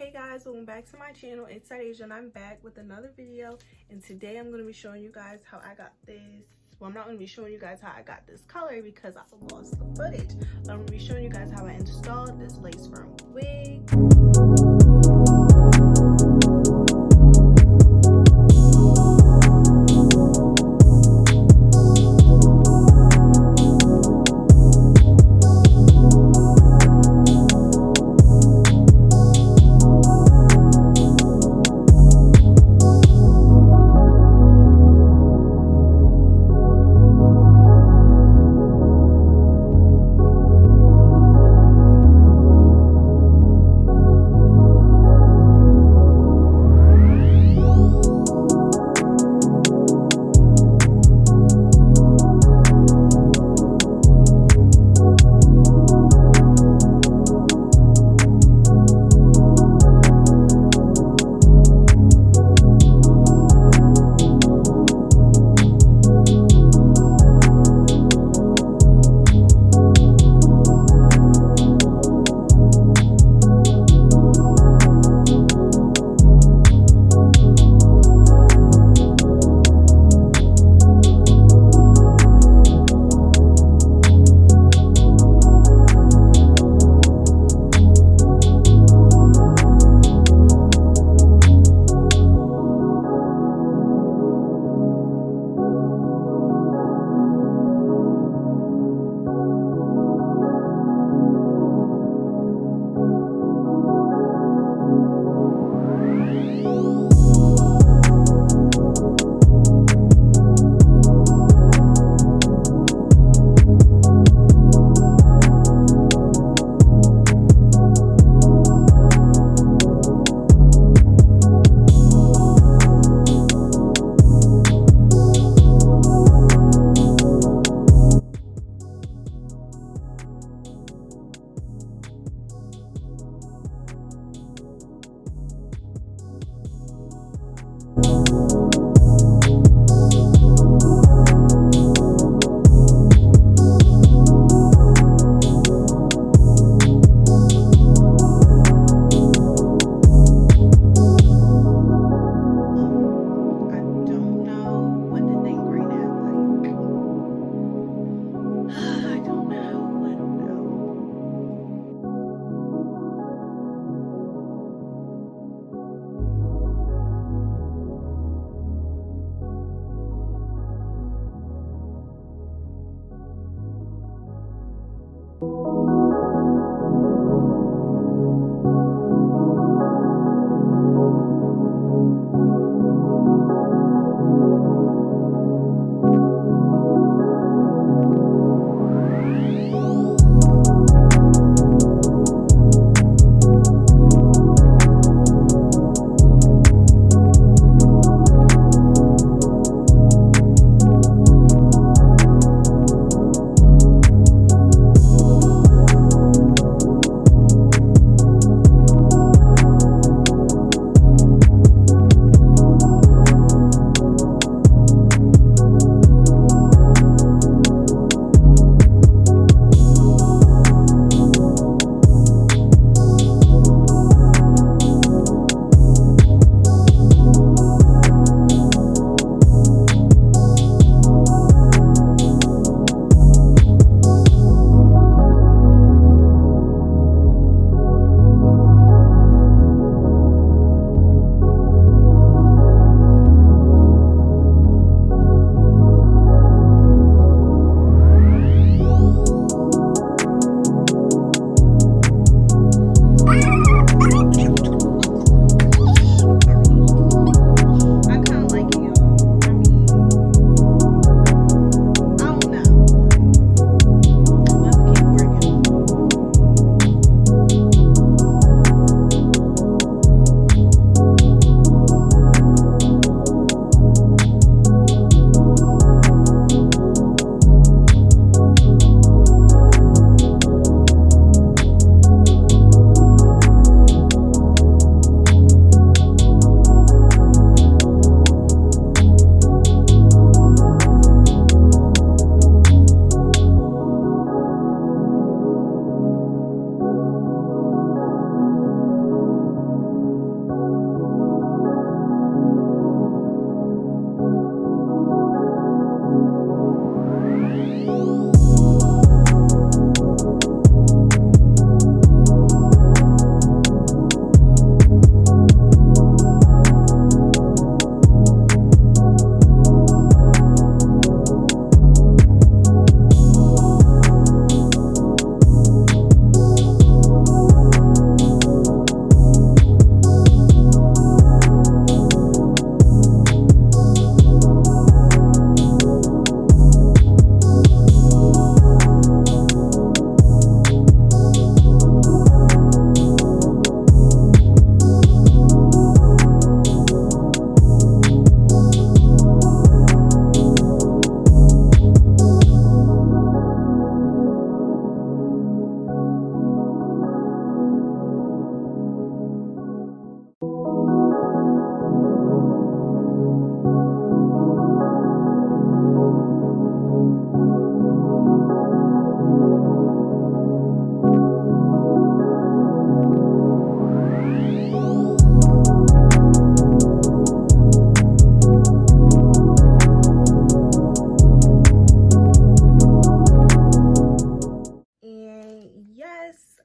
Hey guys, welcome back to my channel. It's Sadeja and I'm back with another video, and today I'm going to be showing you guys how I got this. Well, I'm not going to be showing you guys how I got this color because I lost the footage, but I'm going to be showing you guys how I installed this lace front wig.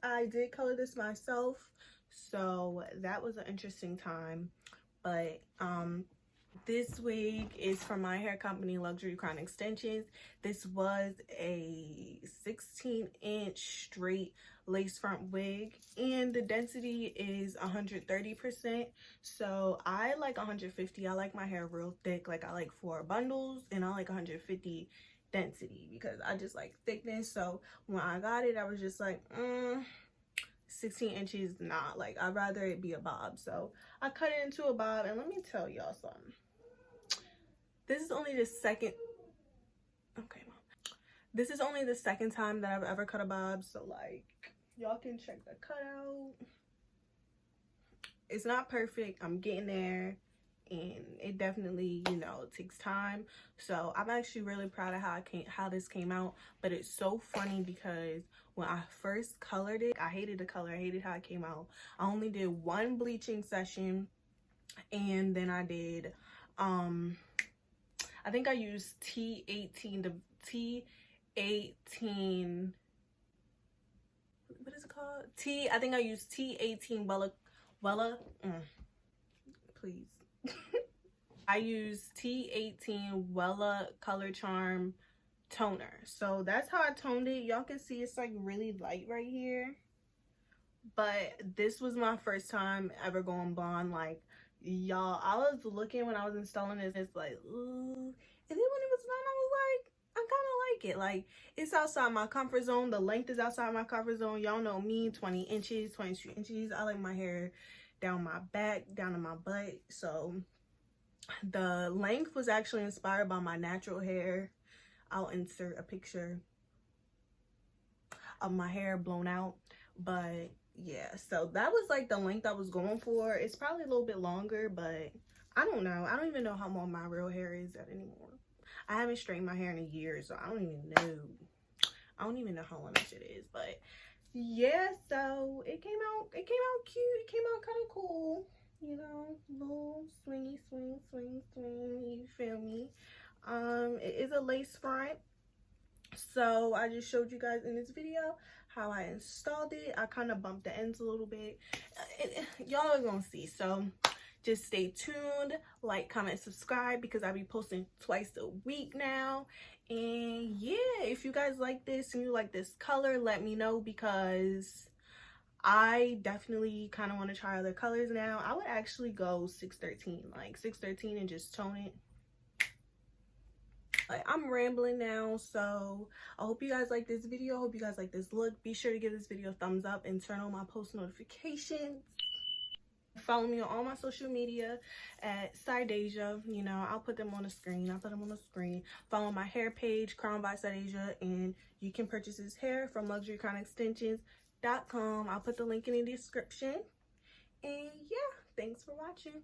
I did color this myself, so that was an interesting time. But this wig is from my hair company, Luxury Crown Extensions. This was a 16-inch straight lace front wig, and the density is 130%. So I like 150. I like my hair real thick. Like, I like 4 bundles, and I like 150 density because I just like thickness. So when I got it, I was just like, 16 inches, not like, I'd rather it be a bob. So I cut it into a bob, and let me tell y'all something. This is only the second, okay, Mom. This is only the second time that I've ever cut a bob, so like, y'all can check the cutout. It's not perfect, I'm getting there, and it definitely, you know, takes time. So I'm actually really proud of how this came out. But it's so funny because when I first colored it, I hated the color, I hated how it came out. I only did 1 bleaching session, and then I did I think I used T18, the T18, what is it called? I think I used T18 please. I used T18 Wella Color Charm toner. So that's how I toned it. Y'all can see it's like really light right here. But this was my first time ever going blonde. Like, y'all, I was looking when I was installing this, it's like, ooh. And then when it was done, I was like, I kind of like it. Like, it's outside my comfort zone. The length is outside my comfort zone. Y'all know me, 20 inches, 22 inches. I like my hair down my back, down to my butt. So the length was actually inspired by my natural hair. I'll insert a picture of my hair blown out. But yeah, so that was like the length I was going for. It's probably a little bit longer, but I don't know. I don't even know how long my real hair is at anymore. I haven't straightened my hair in a year, so I don't even know. I don't even know how long it is, but yeah, so it came out cute. It came out kind of cool, you know, little swingy, swing, you feel me? It is a lace front. So I just showed you guys in this video how I installed it. I kind of bumped the ends a little bit. Y'all are gonna see. So just stay tuned, like, comment, subscribe, because I'll be posting twice a week now. And yeah, if you guys like this and you like this color, let me know, because I definitely kind of want to try other colors now. I would actually go 613, like 613, and just tone it. Like, I'm rambling now, so I hope you guys like this video. I hope you guys like this look. Be sure to give this video a thumbs up and turn on my post notifications. Follow me on all my social media at Sideasia. You know, I'll put them on the screen. Follow my hair page, Crown by Sideasia, and you can purchase this hair from LuxuryCrownExtensions.com. I'll put the link in the description. And yeah, thanks for watching.